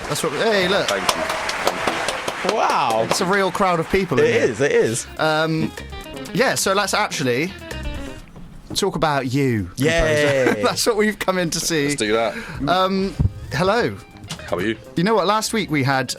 That's what. Hey, look. Thank you. Wow. It's a real crowd of people. It is. Yeah, so let's actually talk about you. Yay. Komposa. That's what we've come in to see. Let's do that. Hello. How are you? You know what? Last week we had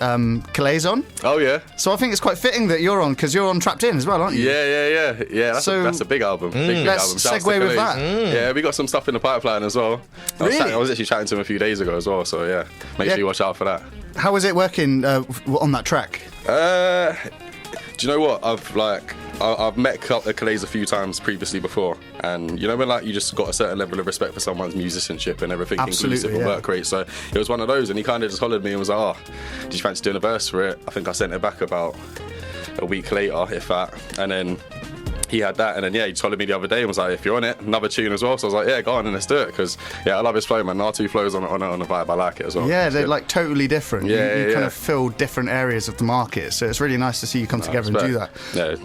Calais on. Oh, yeah. So I think it's quite fitting that you're on, because you're on Trapped In as well, aren't you? Yeah. That's a big album. Big Let's album. Shouts segue to with Calais. that. Yeah, we got some stuff in the pipeline as well. Really? I was actually chatting to him a few days ago as well, so yeah. Make sure you watch out for that. How was it working on that track? Do you know what? I've met Calais a few times previously before, and you know when like you just got a certain level of respect for someone's musicianship and everything inclusive and work rate. So it was one of those, and he kind of just hollered at me and was like, "Oh, did you fancy doing a verse for it?" I think I sent it back about a week later, if that, and then he had that, and then he told me the other day and was like, "If you're on it, another tune as well." So I was like, "Yeah, go on and let's do it," because I love his flow, man. R2 flows on the vibe. I like it as well. Yeah, they're like totally different. Yeah, you kind of fill different areas of the market, so it's really nice to see you come together and do that. Yeah.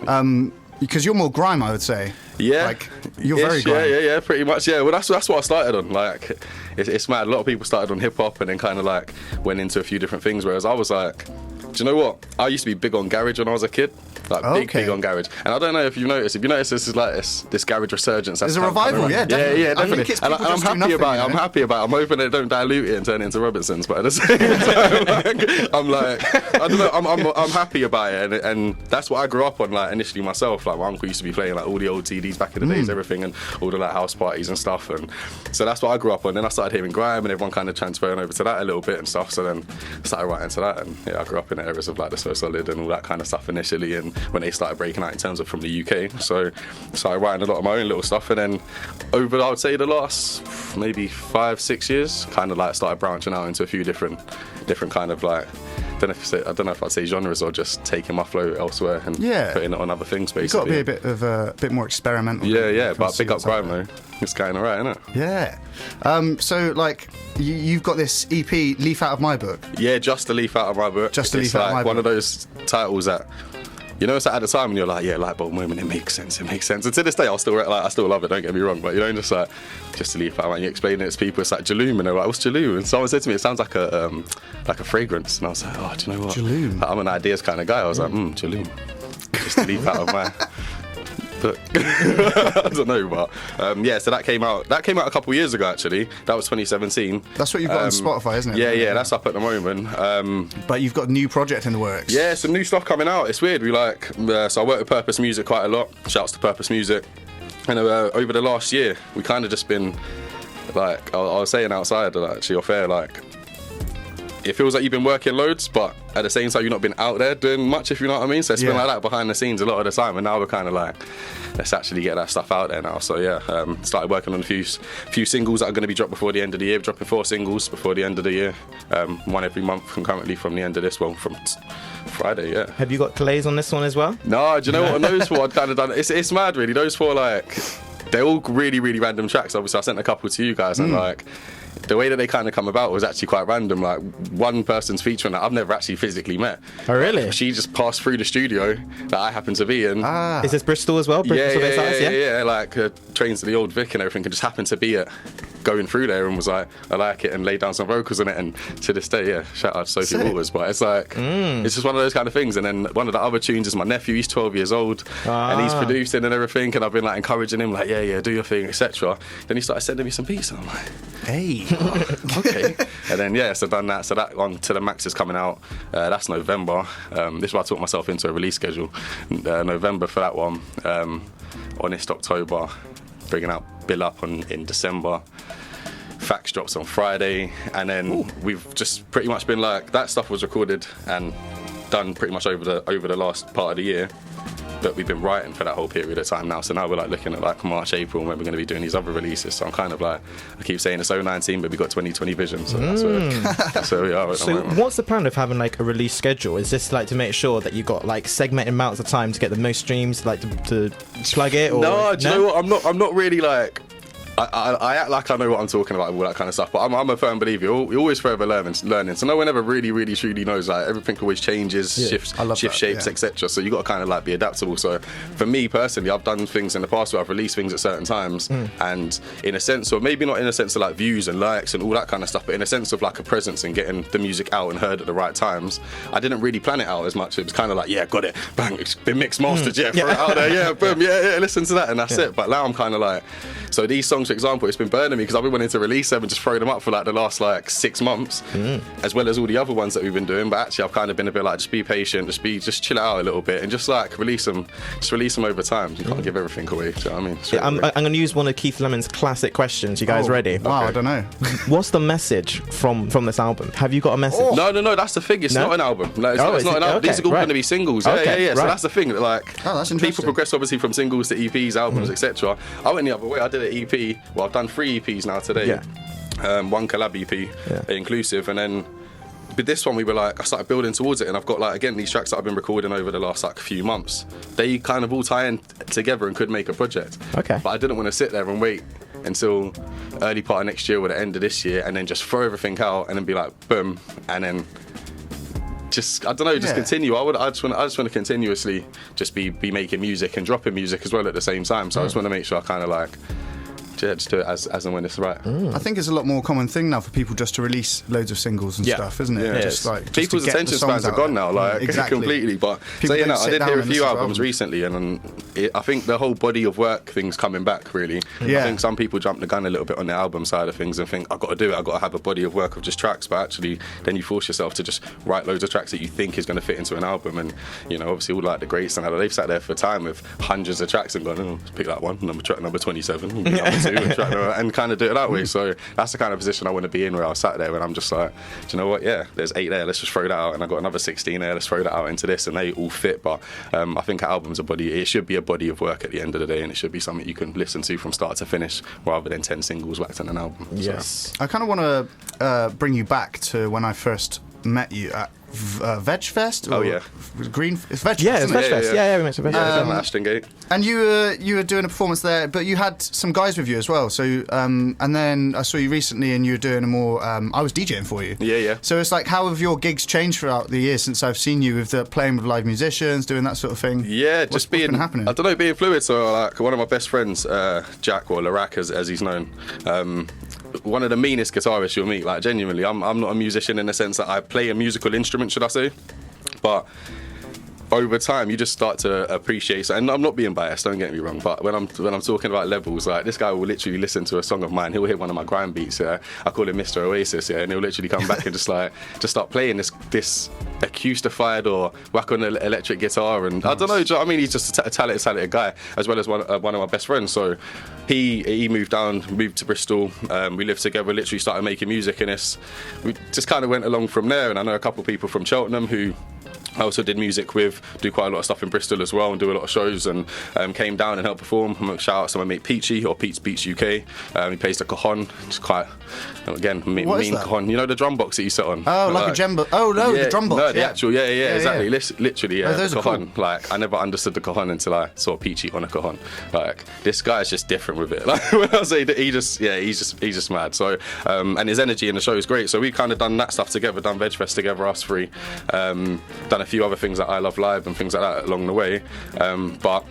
Because you're more grime, I would say. Yeah, like you're very grime. Yeah, pretty much. Yeah, well, that's what I started on. Like, it's mad. A lot of people started on hip hop and then kind of like went into a few different things. Whereas I was like, do you know what? I used to be big on garage when I was a kid. Like big on garage. And I don't know if you've noticed. If you notice, this is like this garage resurgence. There's a revival, yeah, definitely. Yeah, definitely. I think it's and I'm happy about it. I'm happy about it. I'm hoping they don't dilute it and turn it into Robinsons. But at the same time, I'm like, I don't know. I'm happy about it, and that's what I grew up on. Like initially myself, like my uncle used to be playing like all the old TDs back in the days, everything, and all the like house parties and stuff. And so that's what I grew up on. Then I started hearing grime, and everyone kind of transferring over to that a little bit and stuff. So then I started writing to that, and I grew up in the eras of like the So Solid and all that kind of stuff initially. And when they started breaking out in terms of from the UK, so started writing a lot of my own little stuff, and then over I would say the last maybe 5-6 years, kind of like started branching out into a few different kind of like I don't know if I'd say genres or just taking my flow elsewhere and putting it on other things. Basically, you've got to be a bit more experimental. Yeah, but big up grime though. It's kind of right, isn't it? Yeah. So like you've got this EP, Leaf Out of My Book. Yeah, just a leaf out of my book. Just a leaf out of my book. One of those titles that. You know, it's like at the time when you're like, light bulb moment, it makes sense. And to this day, I still love it, don't get me wrong. But, just to leave out, when you explain it to people, it's like Jaloom, and they're like, what's Jaloom? And someone said to me, it sounds like a fragrance. And I was like, oh, do you know what? Jaloom. Like, I'm an ideas kind of guy. I was like, Jaloom. Just to leave out of my book. I don't know, but so that came out a couple of years ago, actually. That was 2017. That's what you've got on Spotify, isn't it? Yeah, that's up at the moment. But you've got a new project in the works. Yeah, some new stuff coming out. It's weird. So I work with Purpose Music quite a lot. Shouts to Purpose Music. And over the last year, we kind of just been like, I was saying outside, actually off air, like, it feels like you've been working loads, but at the same time you've not been out there doing much, if you know what I mean. So it's been like that behind the scenes a lot of the time, and now we're kind of like, let's actually get that stuff out there now. So started working on a few singles that are going to be dropped before the end of the year. Dropping 4 singles before the end of the year, one every month concurrently from the end of this one, from Friday. Yeah. Have you got Calais on this one as well? No, do you know what? On those 4 I'd kind of done. It's mad, really. Those 4 like, they're all really, really random tracks. Obviously, I sent a couple to you guys, and like, the way that they kind of come about was actually quite random. Like, one person's featuring that I've never actually physically met. Oh, really? She just passed through the studio that I happen to be in. Is this Bristol as well? Yeah. Like, trains to the Old Vic and everything, and just happened to be going through there and was like, I like it, and laid down some vocals on it. And to this day, shout out to Sophie Waters. But it's like, it's just one of those kind of things. And then one of the other tunes is my nephew. He's 12 years old, and he's producing and everything. And I've been like encouraging him, like, yeah, do your thing, etc. Then he started sending me some beats, and I'm like, hey, okay. And then so done that. So that one To The Max is coming out. That's November. This is why I talked myself into a release schedule. November for that one. Honest October. Bringing out Bill Up in December. Facts drops on Friday, and then we've just pretty much been like, that stuff was recorded and done pretty much over the last part of the year, but we've been writing for that whole period of time now. So now we're like looking at like March, April, when we're going to be doing these other releases. So I'm kind of like, I keep saying it's 2019, but we've got 2020 vision. So that's where we are. So what's the plan of having like a release schedule? Is this like to make sure that you got like segmented amounts of time to get the most streams, like to plug it? Or no, do you know what? I'm not really like, I act like I know what I'm talking about, all that kind of stuff. But I'm a firm believer. You're always forever learning. So no one ever really truly knows. Like everything always changes, shifts shapes, etc. So you got to kind of like be adaptable. So for me personally, I've done things in the past where I've released things at certain times, and in a sense, or maybe not in a sense of like views and likes and all that kind of stuff, but in a sense of like a presence and getting the music out and heard at the right times. I didn't really plan it out as much. It was kind of like, yeah, got it, bang, it's been mixed, mastered, throw it out there, yeah, boom, yeah, listen to that, and that's it. But now I'm kind of like, so these songs, for example, it's been burning me because I've been wanting to release them and just throw them up for like the last like 6 months, as well as all the other ones that we've been doing. But actually, I've kind of been a bit like, just be patient, just chill it out a little bit, and just like release them over time. You can't give everything away. Do you know what I mean? Yeah, I'm going to use one of Keith Lemon's classic questions. You guys ready? Wow, Okay. I don't know. What's the message from this album? Have you got a message? No, that's the thing. It's not an album. No, it's not an album. These are all going to be singles. Yeah. So that's the thing. That, like, that's people interesting. progress obviously from singles to EPs, albums, etc. I went the other way. I did an EP. Well, I've done 3 EPs now today. Yeah. 1 collab EP, inclusive, and then with this one we were like, I started building towards it, and I've got like, again, these tracks that I've been recording over the last like few months. They kind of all tie in together and could make a project. Okay. But I didn't want to sit there and wait until early part of next year or the end of this year and then just throw everything out and then be like, boom, and then just, I don't know, just continue. I just want to continuously just be making music and dropping music as well at the same time. So I just want to make sure I kind of like, just do it as and when it's right. I think it's a lot more common thing now for people just to release loads of singles and stuff, isn't it? Yeah. Just like just people's to get attention the songs spans are out gone there. now, like Exactly. completely. But People so, don't I sit did down hear a and few listen to albums recently, and I think the whole body of work thing's coming back really. Yeah. I think some people jump the gun a little bit on the album side of things and think, I've got to do it, I've got to have a body of work of just tracks, but actually then you force yourself to just write loads of tracks that you think is going to fit into an album. And obviously all like the greats and they've sat there for time with hundreds of tracks and gone, let's pick that one, track number 27, number 2, and kind of do it that way. So that's the kind of position I want to be in, where I sat there and I'm just like, do you know what, there's 8 there, let's just throw that out, and I've got another 16 there, let's throw that out into this, and they all fit. But I think an album's it should be a body of work at the end of the day, and it should be something you can listen to from start to finish rather than 10 singles whacked on an album. Yes. I kind of want to bring you back to when I first met you at Veg Fest. Oh yeah, Green. It's Veg Fest. Yeah, it's isn't Veg it? Fest. Yeah, we went to Veg Fest. down at Ashton Gate. And you were doing a performance there, but you had some guys with you as well. So and then I saw you recently, and you were doing a more. I was DJing for you. Yeah. So it's like, how have your gigs changed throughout the years since I've seen you with playing with live musicians, doing that sort of thing? Yeah, What's just being been happening? I don't know, being fluid. So like one of my best friends, Jack, or Larak as he's known. One of the meanest guitarists you'll meet. Like genuinely, I'm not a musician in the sense that I play a musical instrument, should I say? But over time, you just start to appreciate. And I'm not being biased, don't get me wrong. But when I'm talking about levels, like this guy will literally listen to a song of mine. He'll hit one of my grind beats. Yeah, I call him Mr. Oasis. Yeah, and he'll literally come back and just start playing this acoustified or whack on an electric guitar. And I don't know. Do you know what I mean? He's just a talented guy, as well as one of my best friends. So he moved to Bristol. We lived together. Literally started making music, and we just kind of went along from there. And I know a couple of people from Cheltenham who I also did music with, do quite a lot of stuff in Bristol as well, and do a lot of shows, and came down and helped perform. Shout out to my mate Peachy, or Pete's Beats UK. He plays the cajon. It's quite, again, mean cajon. You know the drum box that you sit on? Oh, like a djembe. Oh no, the drum box. No, the actual, exactly. Yeah. Literally, those the are cajon. cool. Like I never understood the cajon until I saw Peachy on a cajon. Like this guy's just different with it. Like when I say that he's just mad. So and his energy in the show is great. So we kind of done that stuff together, done Veg Fest together, us three. Done a few other things like I Love Live and things like that along the way. But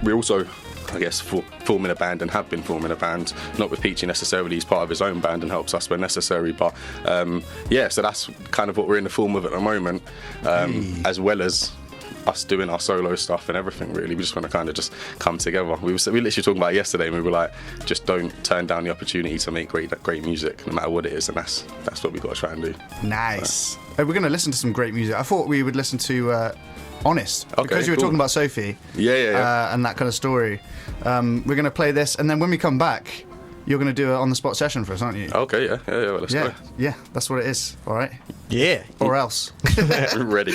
we also, I guess, forming a band, and have been forming a band, not with Peachy necessarily. He's part of his own band and helps us when necessary. But so that's kind of what we're in the form of at the moment, as well as us doing our solo stuff and everything. Really, we just want to kind of just come together. We literally talking about it yesterday, and we were like, just don't turn down the opportunity to make great music, no matter what it is, and that's what we got to try and do. Nice. We're going to listen to some great music. I thought we would listen to Honest, because you were talking about Sophie. Yeah. And that kind of story. We're going to play this, and then when we come back, you're going to do an on-the-spot session for us, aren't you? Okay, yeah, let's go. Yeah, that's what it is, all right? Yeah. Or else. Ready.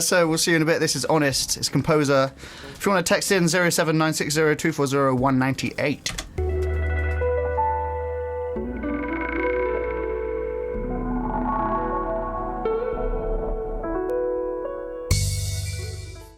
So we'll see you in a bit. This is Honest. It's Komposa. If you want to text in, 07960 240 198.